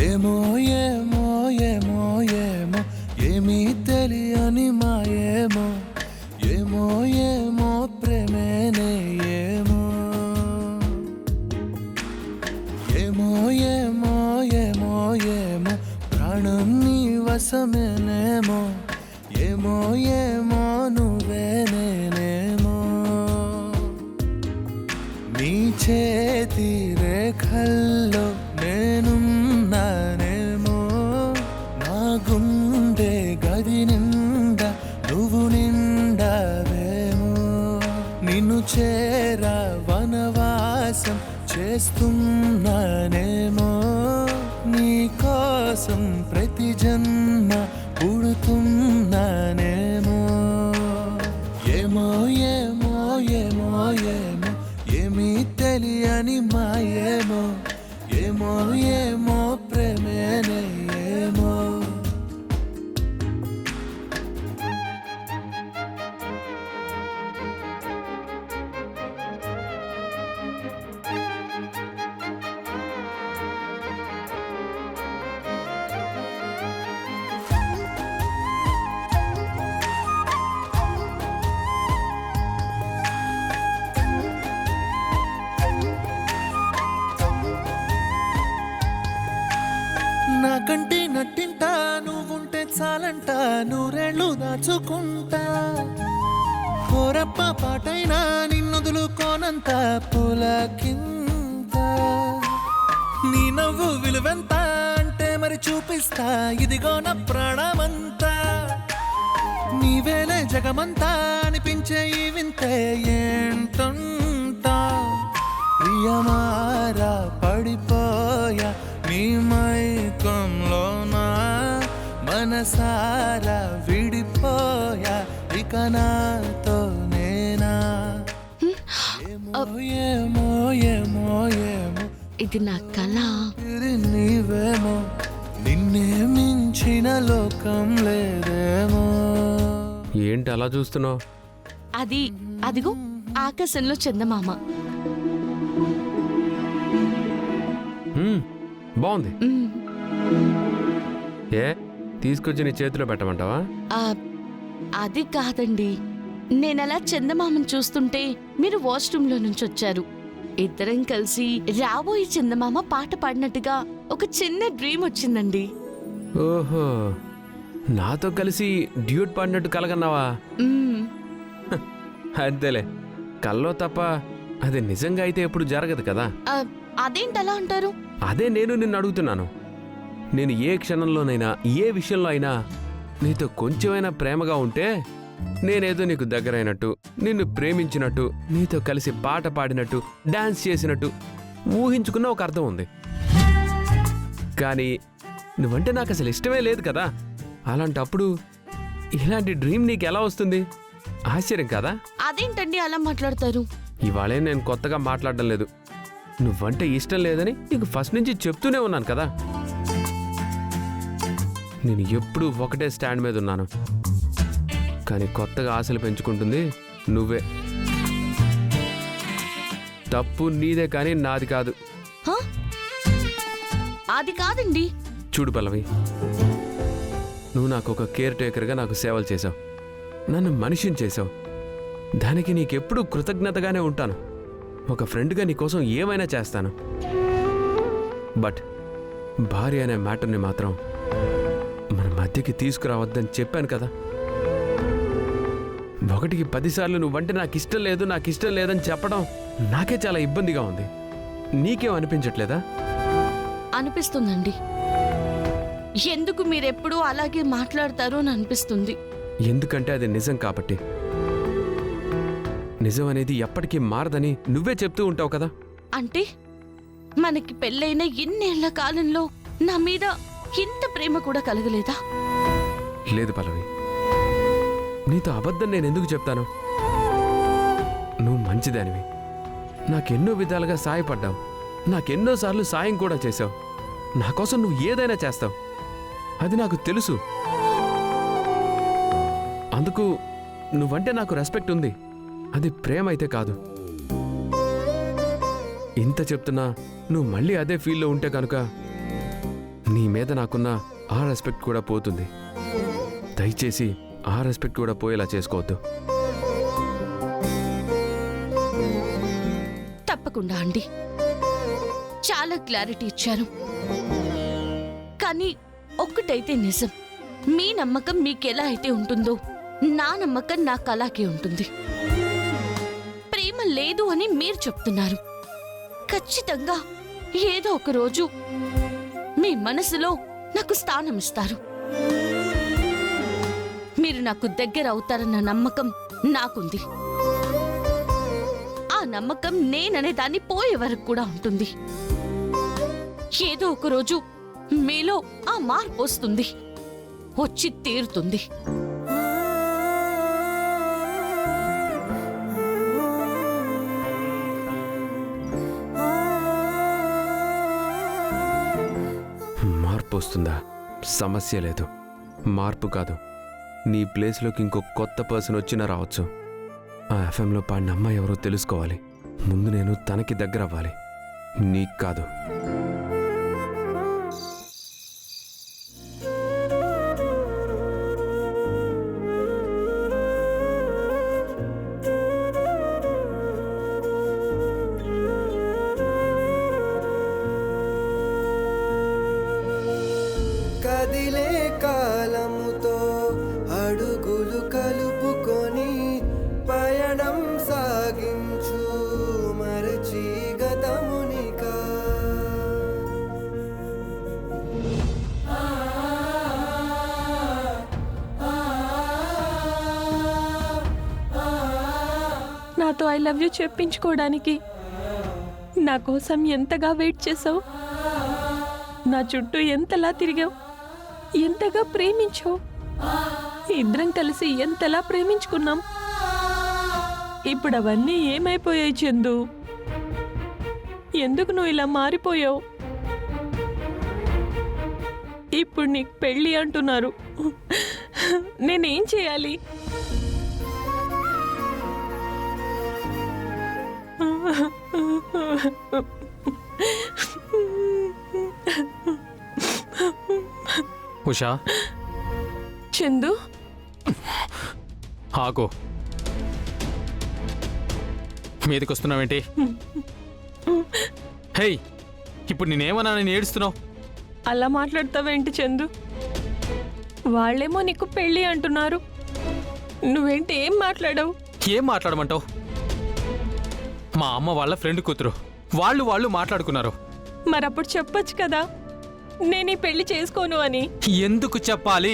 ఏమో ఏమో ఏమో ఏమో ఏమీ తెలియని మాయేమో ఏమో ఏమో ప్రేమేనే ఏమో ఏమో ఏమో ఏమో ఏమో ప్రాణం నీ వశమేనేమో ఏమో ఏమో నువ్వే నేనేమో నీ చేతి రేఖల్లో నేనున్నానేమో నా గుండె గది నిండా నువ్వు నిండావేమో నిన్ను చేరా వనవాసం చేస్తున్నానేమో నీ కోసం ప్రతి జన్మ పుడుతున్నానేమో ఏమో ఏమో ఏమో ఏమో ఏమీ తెలియని మాయేమో ఏమో ఏమో ప్రేమేనే ఏమో నా కంటి నట్టింటా నువ్వుంటే చాలంట నూరేళ్ళు దాచుకుంటా కోరప్ప పాటైనా నిన్నొదులుకోనంత పులకింత నీ నవ్వు విలువెంత అంటే మరి చూపిస్తా ఇదిగో నా ప్రాణమంతా నీవేలే జగమంతా అనిపించే ఈ వింతే ఏంటంటా ప్రియమారా పడిపోయా నీ మైకంలోనా మనసారా విడిపోయా ఇక నాతో నేనా ఏమో ఏమో ఏమో ఏమో ఇది నా కళ. ఇది నీవేమో నిన్నే మించిన లోకం లేదేమో ఏంటి అలా చూస్తున్నావు? అదిగో ఆకాశంలో చందమామ. బాగుంది. మ్మ్. ఏ తీసుకొచ్చి నీ చేతిలో పెట్టమంటావా? ఆ, అది కాదండి, నేనలా చందమామను చూస్తుంటే మీరు వాష్రూమ్లో నుంచి వచ్చారు. ఇద్దరం కలిసి రాబోయే చందమామ పాట పాడినట్టుగా ఒక చిన్న డ్రీమ్ వచ్చిందండి. ఓహో, నాతో కలిసి డ్యూట్ పాడినట్టు కలగన్నావా? మ్మ్. అంతేలే, కల్లో తప్ప అది నిజంగా అయితే ఎప్పుడు జరగదు కదా. ఆ, అదేంటలా అంటారు? అదే నేను నిన్ను అడుగుతున్నాను. నేను ఏ క్షణంలోనైనా ఏ విషయంలో అయినా నీతో కొంచెమైనా ప్రేమగా ఉంటే నేనేదో నీకు దగ్గరైనట్టు, నిన్ను ప్రేమించినట్టు, నీతో కలిసి పాట పాడినట్టు, డాన్స్ చేసినట్టు ఊహించుకున్న ఒక అర్థం ఉంది. కానీ నువ్వంటే నాకు అసలు ఇష్టమే లేదు కదా. అలాంటప్పుడు ఇలాంటి డ్రీమ్ నీకు ఎలా వస్తుంది? ఆశ్చర్యం కదా? అదేంటండి అలా మాట్లాడతారు? ఇవాళే నేను కొత్తగా మాట్లాడడం లేదు. నువ్వంటే ఇష్టం లేదని నీకు ఫస్ట్ నుంచి చెప్తూనే ఉన్నాను కదా. నేను ఎప్పుడూ ఒకటే స్టాండ్ మీద ఉన్నాను. కానీ కొత్తగా ఆశలు పెంచుకుంటుంది నువ్వే. తప్పు నీదే కానీ నాది కాదు. హా? అది కాదండి. చూడు పల్లవి, నువ్వు నాకు ఒక కేర్ టేకర్గా నాకు సేవలు చేశావు, నన్ను మనిషిని చేశావు. దానికి నీకెప్పుడూ కృతజ్ఞతగానే ఉంటాను. ఒక ఫ్రెండ్గా నీకోసం ఏమైనా చేస్తాను. బట్ భార్య అనే మ్యాటర్ని మాత్రం మన మధ్యకి తీసుకురావద్దని చెప్పాను కదా. 1కి 10 సార్లు నువ్వంటే నాకు ఇష్టం లేదు, నాకు ఇష్టం లేదని చెప్పడం నాకే చాలా ఇబ్బందిగా ఉంది. నీకేం అనిపించట్లేదా? అనిపిస్తుందండి. ఎందుకు మీరెప్పుడూ అలాగే మాట్లాడతారు అని అనిపిస్తుంది. ఎందుకంటే అది నిజం కాబట్టి. నిజం అనేది ఎప్పటికీ మారదని నువ్వే చెప్తూ ఉంటావు కదా. అంటే మనకి పెళ్ళైన ఇన్నేళ్ల కాలంలో నా మీద ఇంత ప్రేమ కూడా కలగలేదా? లేదు పల్లవి, నీతో అబద్ధం నేను ఎందుకు చెప్తాను? నువ్వు మంచిదానివి, నాకెన్నో విధాలుగా సాయపడ్డావు, నాకెన్నోసార్లు సాయం కూడా చేశావు. నా కోసం నువ్వు ఏదైనా చేస్తావు, అది నాకు తెలుసు. అందుకు నువ్వంటే నాకు రెస్పెక్ట్ ఉంది. అది ప్రేమ అయితే కాదు. ఇంత చెప్తున్నా నువ్వు మళ్ళీ అదే ఫీల్లో ఉంటే కనుక నీ మీద నాకున్న ఆ రెస్పెక్ట్ కూడా పోతుంది. దయచేసి ఆ రెస్పెక్ట్ కూడా పోయేలా చేసుకోవద్దు. తప్పకుండా అండి, చాలా క్లారిటీ ఇచ్చారు. కానీ ఒక్కటైతే నిజం, మీ నమ్మకం మీకెలా అయితే ఉంటుందో నా నమ్మకం నాకు అలాగే ఉంటుంది. ప్రేమ లేదు అని మీరు చెప్తున్నారు. ఖచ్చితంగా ఏదో ఒక రోజు మీ మనసులో నాకు స్థానం ఇస్తారు. మీరు నాకు దగ్గర అవుతారన్న నమ్మకం నాకుంది. ఆ నమ్మకం నేననే దాన్ని పోయే వరకు కూడా ఉంటుంది. ఏదో ఒక రోజు మీలో ఆ మార్పు వస్తుంది, వచ్చి తీరుతుంది. మార్పు వస్తుందా? సమస్య లేదు. మార్పు కాదు, నీ ప్లేస్లోకి ఇంకో కొత్త పర్సన్ వచ్చినా రావచ్చు. ఆ ఎఫ్ఎంలో పాడిన అమ్మాయి ఎవరో తెలుసుకోవాలి. ముందు నేను తనకి దగ్గర అవ్వాలి, నీకు కాదు. కదిలే కాలముతో అడుగులు కలుపుకొని పయనం సాగించు మరచి గతమునికా. నాతో ఐ లవ్ యూ చెప్పించుకోవడానికి నా కోసం ఎంతగా వెయిట్ చేసావు, నా చుట్టూ ఎంతలా తిరిగావు, ఎంతగా ప్రేమించావు. ఇద్దరం కలిసి ఎంతలా ప్రేమించుకున్నాం. ఇప్పుడు అవన్నీ ఏమైపోయాయి చందు? ఎందుకు నువ్వు ఇలా మారిపోయావు? ఇప్పుడు నీకు పెళ్ళి అంటున్నారు, నేనేం చేయాలి? ఉషా, చందు, ఆగు. మీదకి వస్తున్నావేంటి? హే, ఇప్పుడు నేనేమన్నా నేను ఏడుస్తున్నావు? అలా మాట్లాడతావేంటి చందు? వాళ్ళేమో నీకు పెళ్ళి అంటున్నారు, నువ్వేంటి ఏం మాట్లాడవు? ఏం మాట్లాడమంటావు? మా అమ్మ వాళ్ళ ఫ్రెండ్ కూతురు, వాళ్ళు మాట్లాడుకున్నారు. మరప్పుడు చెప్పొచ్చు కదా నేను ఈ పెళ్లి చేసుకోను అని. ఎందుకు చెప్పాలి?